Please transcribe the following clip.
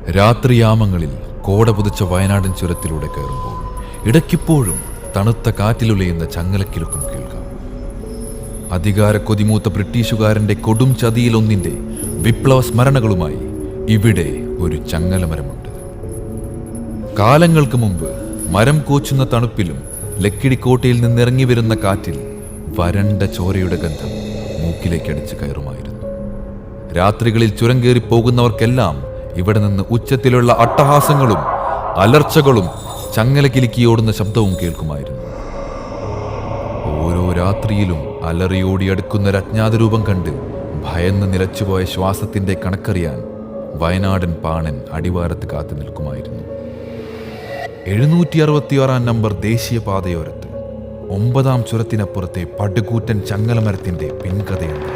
രാത്രിയാമങ്ങളിൽ കോട പുതച്ച വയനാടൻ ചുരത്തിലൂടെ കയറുമ്പോൾ ഇടയ്ക്കിപ്പോഴും തണുത്ത കാറ്റിലുലയുന്ന ചങ്ങലക്കിലുക്കും കേൾക്കാം. അധികാര കൊതിമൂത്ത ബ്രിട്ടീഷുകാരന്റെ കൊടും ചതിയിലൊന്നിന്റെ വിപ്ലവ സ്മരണകളുമായി ഇവിടെ ഒരു ചങ്ങലമരമുണ്ട്. കാലങ്ങൾക്ക് മുമ്പ് മരം കോച്ചുന്ന തണുപ്പിലും ലക്കിടിക്കോട്ടയിൽ നിന്നിറങ്ങി വരുന്ന കാറ്റിൽ വരണ്ട ചോരയുടെ ഗന്ധം മൂക്കിലേക്കടിച്ച് കയറുമായിരുന്നു. രാത്രികളിൽ ചുരം കയറി പോകുന്നവർക്കെല്ലാം ഇവിടെ നിന്ന് ഉച്ചത്തിലുള്ള അട്ടഹാസങ്ങളും അലർച്ചകളും ചങ്ങല കിലുക്കിയോടുന്ന ശബ്ദവും കേൾക്കുമായിരുന്നു. ഓരോ രാത്രിയിലും അലറിയോടി അടുക്കുന്ന ഒരു അജ്ഞാത രൂപം കണ്ട് ഭയന്ന് നിലച്ചുപോയ ശ്വാസത്തിന്റെ കണക്കറിയാൻ വയനാടൻ പാണൻ അടിവാരത്ത് കാത്തു നിൽക്കുമായിരുന്നു. 766 നമ്പർ ദേശീയപാതയോരത്ത് 9-ാം ചുരത്തിനപ്പുറത്തെ പടുകൂറ്റൻ ചങ്ങലമരത്തിന്റെ പിൻകഥയുണ്ട്.